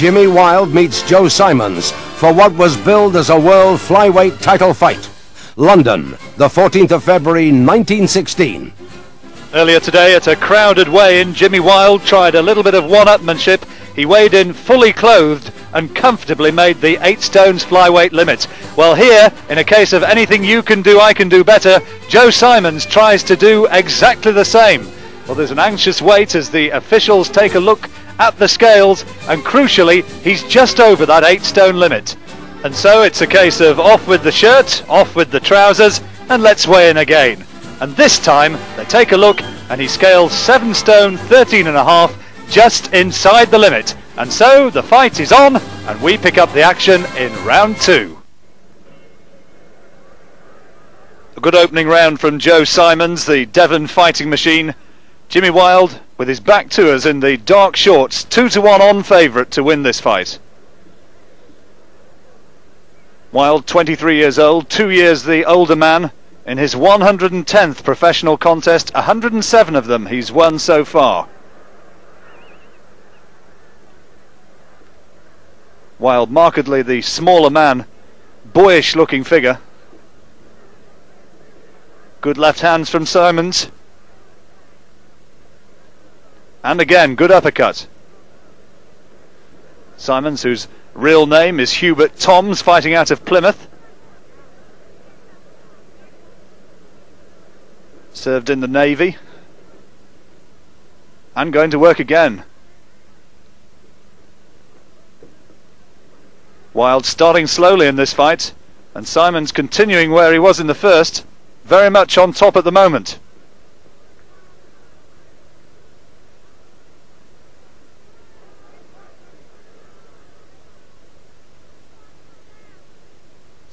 Jimmy Wilde meets Joe Symonds for what was billed as a world flyweight title fight. London, the 14th of February 1916. Earlier today at a crowded weigh-in, Jimmy Wilde tried a little bit of one-upmanship. He weighed in fully clothed and comfortably made the 8 stones flyweight limit. Well, here, in a case of anything you can do, I can do better, Joe Symonds tries to do exactly the same. Well, there's an anxious wait as the officials take a look at the scales, and crucially, he's just over that 8 stone limit. And so it's a case of off with the shirt, off with the trousers, and let's weigh in again. And this time, they take a look, and he scales 7 stone 13 and a half, just inside the limit. And so the fight is on, and we pick up the action in round 2. A good opening round from Joe Symonds, the Devon fighting machine. Jimmy Wilde, with his back to us in the dark shorts, 2-1 on favourite to win this fight. Wilde, 23 years old, 2 years the older man. In his 110th professional contest, 107 of them he's won so far. Wilde, markedly the smaller man, boyish looking figure. Good left hands from Symonds. And again, good uppercut. Symonds, whose real name is Hubert Toms, fighting out of Plymouth. Served in the Navy. And going to work again. Wilde starting slowly in this fight, and Symonds continuing where he was in the first, very much on top at the moment.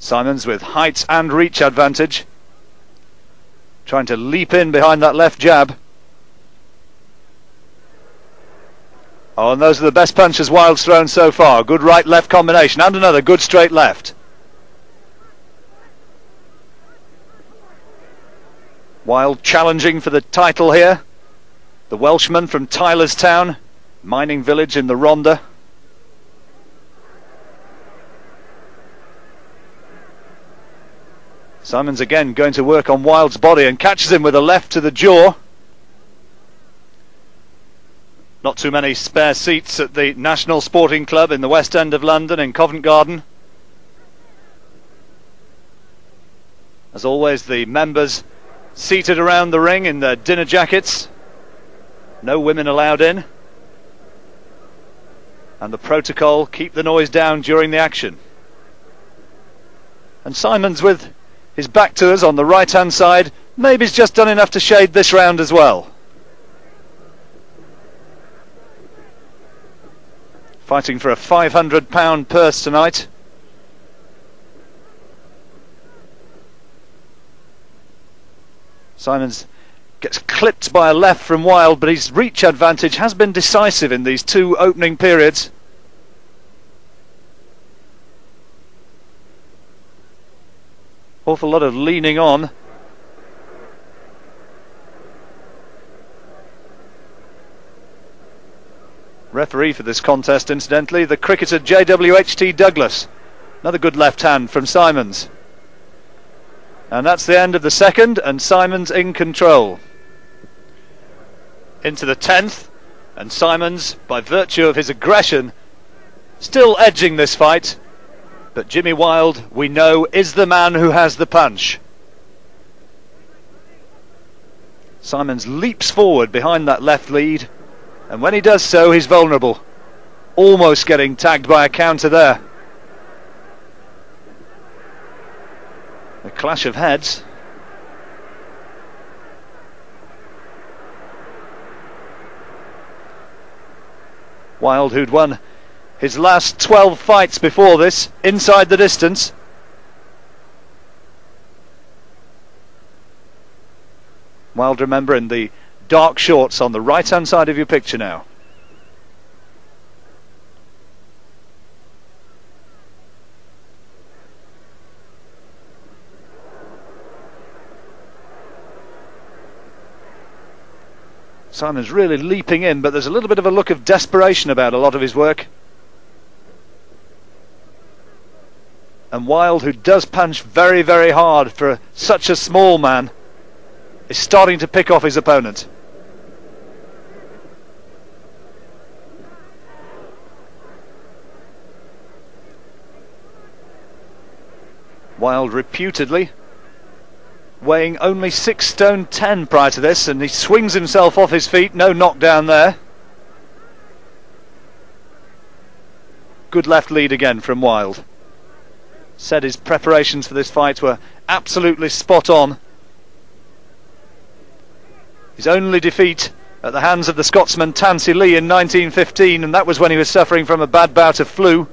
Symonds with height and reach advantage, trying to leap in behind that left jab. Oh, and those are the best punches Wilde's thrown so far. Good right-left combination, and another good straight left. Wilde challenging for the title here. The Welshman from Tylerstown, mining village in the Rhondda. Symonds again going to work on Wilde's body and catches him with a left to the jaw. Not too many spare seats at the National Sporting Club in the West End of London in Covent Garden. As always, the members seated around the ring in their dinner jackets. No women allowed in. And the protocol, keep the noise down during the action. And Symonds with his back to us on the right hand side, maybe he's just done enough to shade this round as well. Fighting for a £500 purse tonight. Symonds gets clipped by a left from Wilde, but his reach advantage has been decisive in these 2 opening periods. Awful lot of leaning on. Referee for this contest, incidentally, the cricketer JWHT Douglas. Another good left hand from Symonds. And that's the end of the second, and Symonds in control. Into the 10th, and Symonds, by virtue of his aggression, still edging this fight. But Jimmy Wilde, we know, is the man who has the punch. Symonds leaps forward behind that left lead, and when he does so, he's vulnerable. Almost getting tagged by a counter there. A clash of heads. Wilde, who'd won his last 12 fights before this, inside the distance. Wilde, remember, in the dark shorts on the right hand side of your picture now. Symonds really leaping in, but there's a little bit of a look of desperation about a lot of his work. And Wilde, who does punch very, very hard for such a small man, is starting to pick off his opponent. Wilde reputedly weighing only 6 stone 10 prior to this, and he swings himself off his feet. No knockdown there. Good left lead again from Wilde. Said his preparations for this fight were absolutely spot on. His only defeat at the hands of the Scotsman Tansy Lee in 1915, and that was when he was suffering from a bad bout of flu.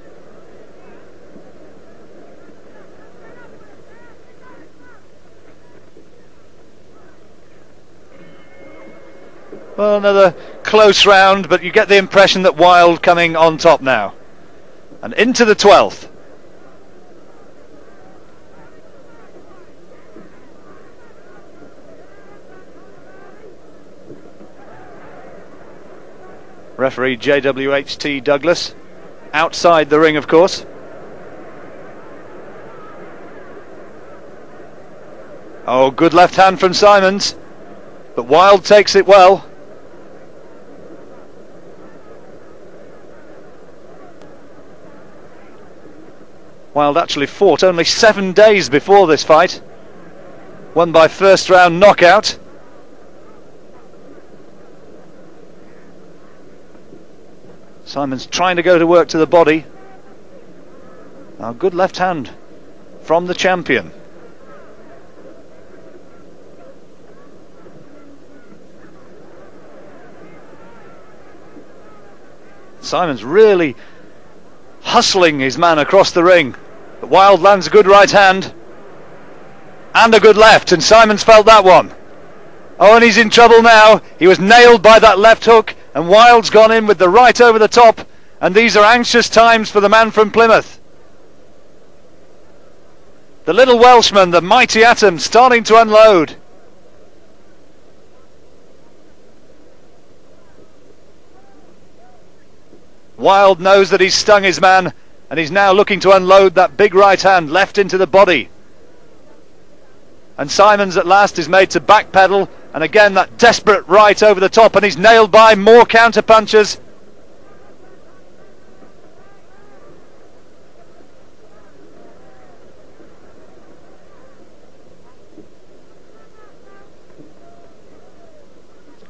Well, another close round, but you get the impression that Wilde coming on top now. And into the 12th. Referee JWHT Douglas, outside the ring of course. Oh, good left hand from Symonds, but Wilde takes it well. Wilde actually fought only 7 days before this fight. Won by first round knockout. Symonds trying to go to work to the body. Now, good left hand from the champion. Symonds really hustling his man across the ring. But Wilde lands a good right hand and a good left, and Symonds felt that one. Oh, and he's in trouble now. He was nailed by that left hook, and Wilde's gone in with the right over the top, and these are anxious times for the man from Plymouth. The little Welshman, the mighty Atom, starting to unload. Wilde knows that he's stung his man, and he's now looking to unload that big right hand left into the body. And Symonds at last is made to backpedal, and again that desperate right over the top, and he's nailed by more counter punches.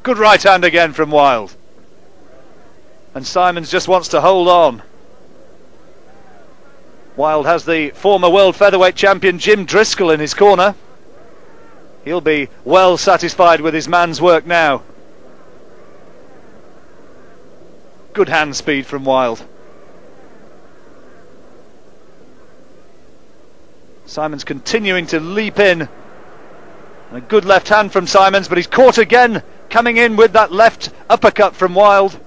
Good right hand again from Wilde. And Symonds just wants to hold on. Wilde has the former world featherweight champion Jim Driscoll in his corner. He'll be well satisfied with his man's work now. Good hand speed from Wilde. Symonds continuing to leap in. And a good left hand from Symonds, but he's caught again, coming in with that left uppercut from Wilde.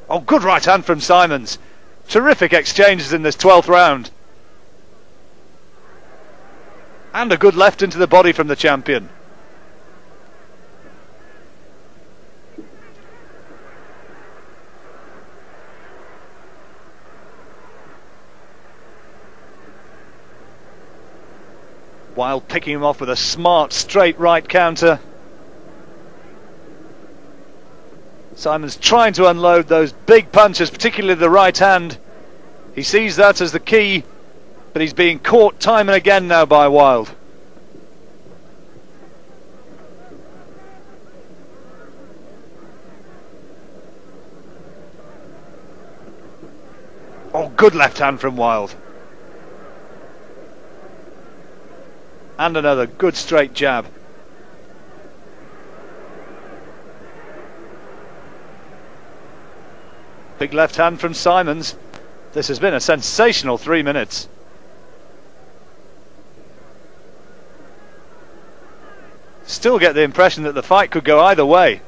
Oh, good right hand from Symonds. Terrific exchanges in this 12th round. And a good left into the body from the champion. Wilde picking him off with a smart straight right counter. Symonds trying to unload those big punches, particularly the right hand. He sees that as the key, but he's being caught time and again now by Wilde. Oh, good left hand from Wilde. And another good straight jab. Big left hand from Symonds. This has been a sensational 3 minutes. Still get the impression that the fight could go either way.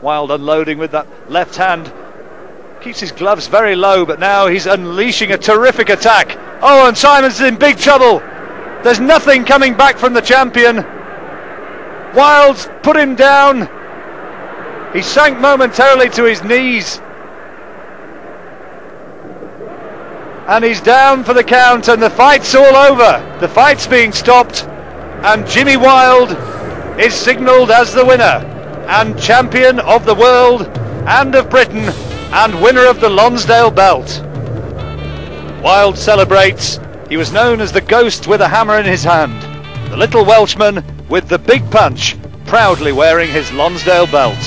Wilde unloading with that left hand. Keeps his gloves very low, but now he's unleashing a terrific attack. Oh, and Symonds is in big trouble. There's nothing coming back from the champion. Wilde's put him down. He sank momentarily to his knees. And he's down for the count, and the fight's all over. The fight's being stopped, and Jimmy Wilde is signalled as the winner and champion of the world and of Britain and winner of the Lonsdale belt. Wilde celebrates. He was known as the Ghost with a hammer in his hand. The little Welshman with the big punch, proudly wearing his Lonsdale belt.